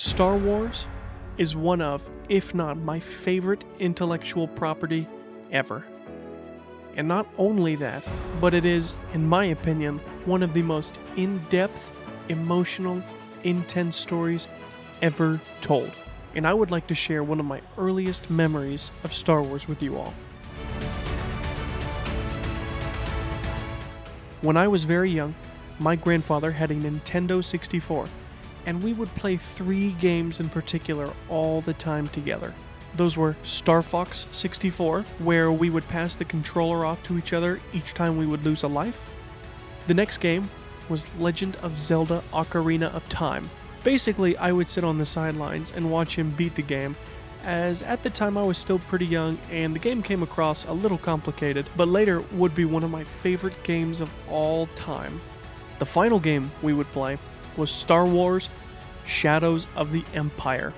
Star Wars is one of, if not my favorite intellectual property ever. And not only that, but it is, in my opinion, one of the most in-depth, emotional, intense stories ever told. And I would like to share one of my earliest memories of Star Wars with you all. When I was very young, my grandfather had a Nintendo 64, and we would play 3 games in particular all the time together. Those were Star Fox 64, where we would pass the controller off to each other each time we would lose a life. The next game was Legend of Zelda Ocarina of Time. Basically, I would sit on the sidelines and watch him beat the game, as at the time I was still pretty young and the game came across a little complicated, but later would be one of my favorite games of all time. The final game we would play was Star Wars Shadows of the Empire.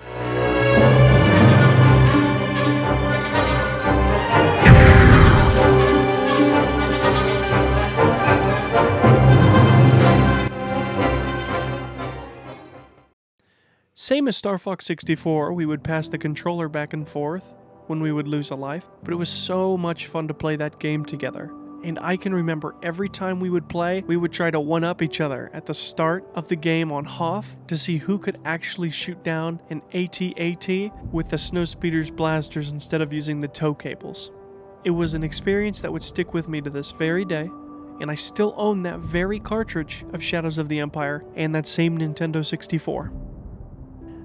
Same as Star Fox 64, we would pass the controller back and forth when we would lose a life, but it was so much fun to play that game together. And I can remember every time we would play, we would try to one-up each other at the start of the game on Hoth to see who could actually shoot down an AT-AT with the Snowspeeder's blasters instead of using the tow cables. It was an experience that would stick with me to this very day, and I still own that very cartridge of Shadows of the Empire and that same Nintendo 64.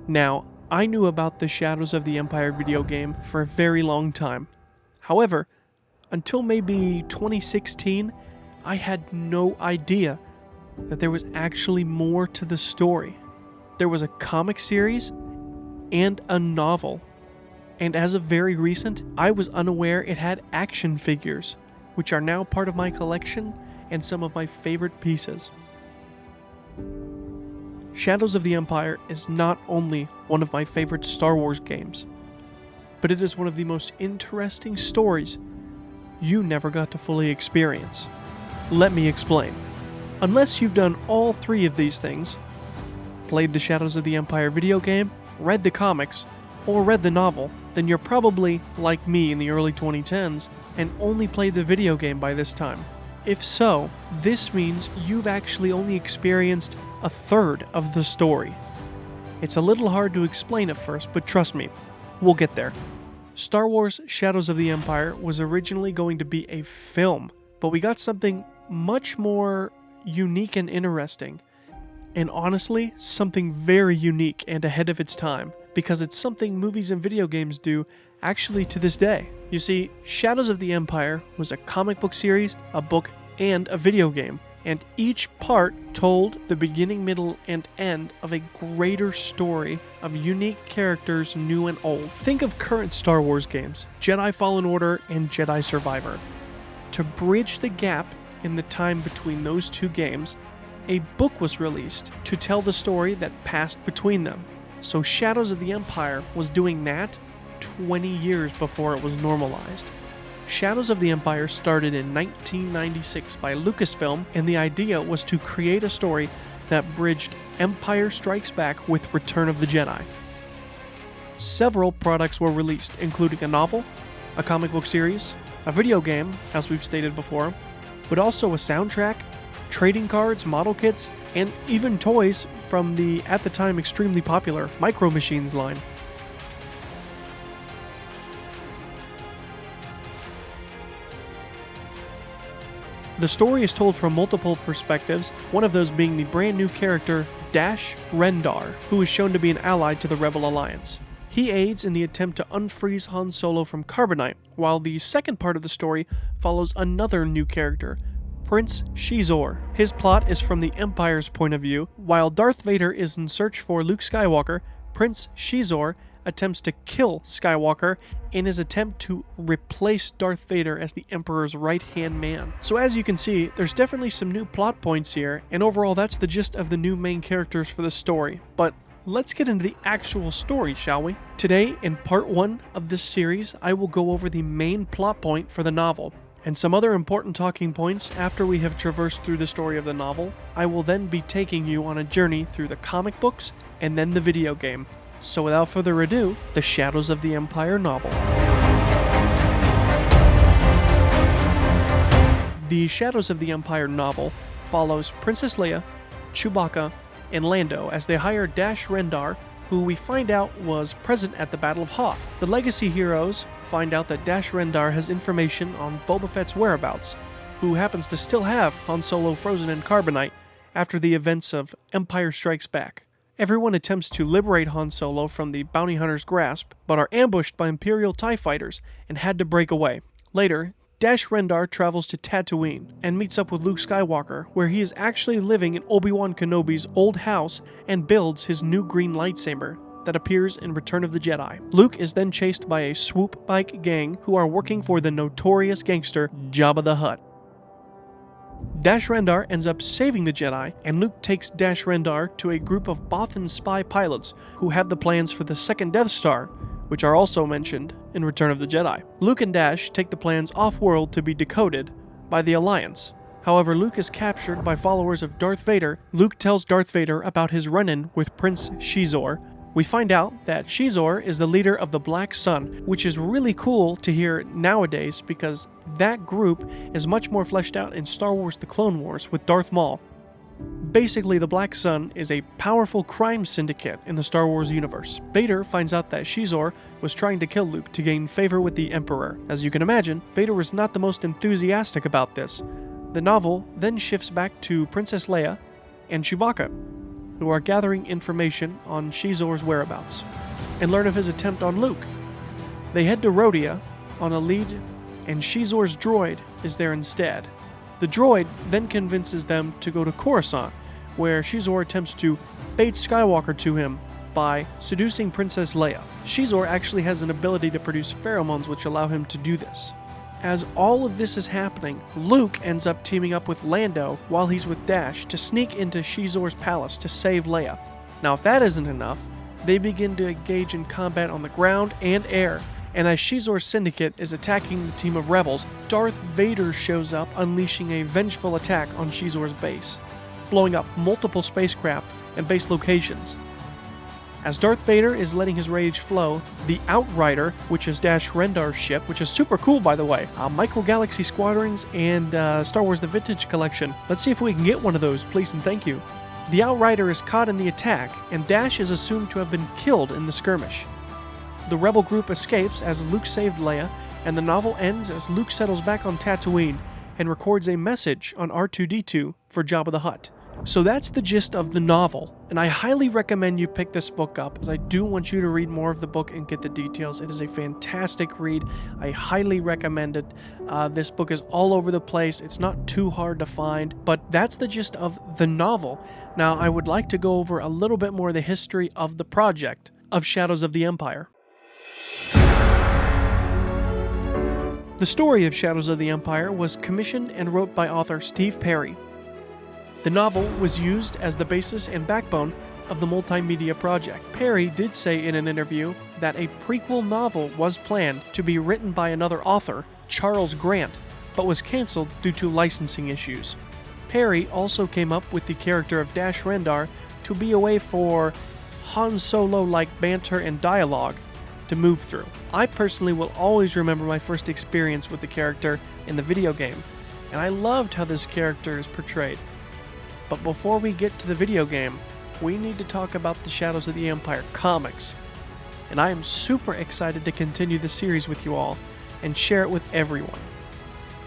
Now, I knew about the Shadows of the Empire video game for a very long time. However, until maybe 2016, I had no idea that there was actually more to the story. There was a comic series and a novel. And as of very recent, I was unaware it had action figures, which are now part of my collection and some of my favorite pieces. Shadows of the Empire is not only one of my favorite Star Wars games, but it is one of the most interesting stories you never got to fully experience. Let me explain. Unless you've done all 3 of these things, played the Shadows of the Empire video game, read the comics, or read the novel, then you're probably, like me in the early 2010s, and only played the video game by this time. If so, this means you've actually only experienced a third of the story. It's a little hard to explain at first, but trust me, we'll get there. Star Wars Shadows of the Empire was originally going to be a film, but we got something much more unique and interesting. And honestly, something very unique and ahead of its time, because it's something movies and video games do actually to this day. You see, Shadows of the Empire was a comic book series, a book, and a video game, and each part told the beginning, middle, and end of a greater story of unique characters, new and old. Think of current Star Wars games, Jedi Fallen Order and Jedi Survivor. To bridge the gap in the time between those 2 games, a book was released to tell the story that passed between them. So Shadows of the Empire was doing that 20 years before it was normalized. Shadows of the Empire started in 1996 by Lucasfilm, and the idea was to create a story that bridged Empire Strikes Back with Return of the Jedi. Several products were released, including a novel, a comic book series, a video game, as we've stated before, but also a soundtrack, trading cards, model kits, and even toys from the, at the time, extremely popular Micro Machines line. The story is told from multiple perspectives, one of those being the brand new character Dash Rendar, who is shown to be an ally to the Rebel Alliance. He aids in the attempt to unfreeze Han Solo from Carbonite, while the second part of the story follows another new character, Prince Shizor. His plot is from the Empire's point of view. While Darth Vader is in search for Luke Skywalker, Prince Shizor attempts to kill Skywalker in his attempt to replace Darth Vader as the Emperor's right-hand man. So as you can see, there's definitely some new plot points here, and overall that's the gist of the new main characters for the story. But let's get into the actual story, shall we? Today, in part 1 of this series, I will go over the main plot point for the novel, and some other important talking points after we have traversed through the story of the novel. I will then be taking you on a journey through the comic books and then the video game. So without further ado, the Shadows of the Empire novel. The Shadows of the Empire novel follows Princess Leia, Chewbacca, and Lando as they hire Dash Rendar, who we find out was present at the Battle of Hoth. The Legacy heroes find out that Dash Rendar has information on Boba Fett's whereabouts, who happens to still have Han Solo frozen in carbonite after the events of Empire Strikes Back. Everyone attempts to liberate Han Solo from the bounty hunter's grasp, but are ambushed by Imperial TIE fighters and had to break away. Later, Dash Rendar travels to Tatooine and meets up with Luke Skywalker, where he is actually living in Obi-Wan Kenobi's old house and builds his new green lightsaber that appears in Return of the Jedi. Luke is then chased by a swoop bike gang who are working for the notorious gangster Jabba the Hutt. Dash Rendar ends up saving the Jedi, and Luke takes Dash Rendar to a group of Bothan spy pilots who have the plans for the second Death Star, which are also mentioned in Return of the Jedi. Luke and Dash take the plans off-world to be decoded by the Alliance. However, Luke is captured by followers of Darth Vader. Luke tells Darth Vader about his run-in with Prince Xizor. We find out that Xizor is the leader of the Black Sun, which is really cool to hear nowadays because that group is much more fleshed out in Star Wars: The Clone Wars with Darth Maul. Basically, the Black Sun is a powerful crime syndicate in the Star Wars universe. Vader finds out that Xizor was trying to kill Luke to gain favor with the Emperor. As you can imagine, Vader was not the most enthusiastic about this. The novel then shifts back to Princess Leia and Chewbacca, who are gathering information on Xizor's whereabouts, and learn of his attempt on Luke. They head to Rhodia on a lead, and Xizor's droid is there instead. The droid then convinces them to go to Coruscant, where Xizor attempts to bait Skywalker to him by seducing Princess Leia. Xizor actually has an ability to produce pheromones which allow him to do this. As all of this is happening, Luke ends up teaming up with Lando while he's with Dash to sneak into Xizor's palace to save Leia. Now if that isn't enough, they begin to engage in combat on the ground and air, and as Xizor's syndicate is attacking the team of rebels, Darth Vader shows up unleashing a vengeful attack on Xizor's base, blowing up multiple spacecraft and base locations. As Darth Vader is letting his rage flow, the Outrider, which is Dash Rendar's ship, which is super cool by the way, Micro Galaxy Squadrons and Star Wars The Vintage Collection. Let's see if we can get one of those, please and thank you. The Outrider is caught in the attack, and Dash is assumed to have been killed in the skirmish. The rebel group escapes as Luke saved Leia, and the novel ends as Luke settles back on Tatooine and records a message on R2-D2 for Jabba the Hutt. So that's the gist of the novel, and I highly recommend you pick this book up, as I do want you to read more of the book and get the details. It is a fantastic read. I highly recommend it. This book is all over the place. It's not too hard to find, but that's the gist of the novel. Now, I would like to go over a little bit more of the history of the project of Shadows of the Empire. The story of Shadows of the Empire was commissioned and wrote by author Steve Perry. The novel was used as the basis and backbone of the multimedia project. Perry did say in an interview that a prequel novel was planned to be written by another author, Charles Grant, but was canceled due to licensing issues. Perry also came up with the character of Dash Rendar to be a way for Han Solo-like banter and dialogue to move through. I personally will always remember my first experience with the character in the video game, and I loved how this character is portrayed. But before we get to the video game, we need to talk about the Shadows of the Empire comics. And I am super excited to continue the series with you all and share it with everyone.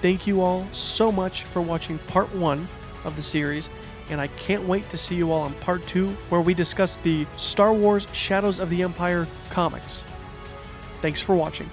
Thank you all so much for watching part 1 of the series, and I can't wait to see you all in part 2, where we discuss the Star Wars Shadows of the Empire comics. Thanks for watching.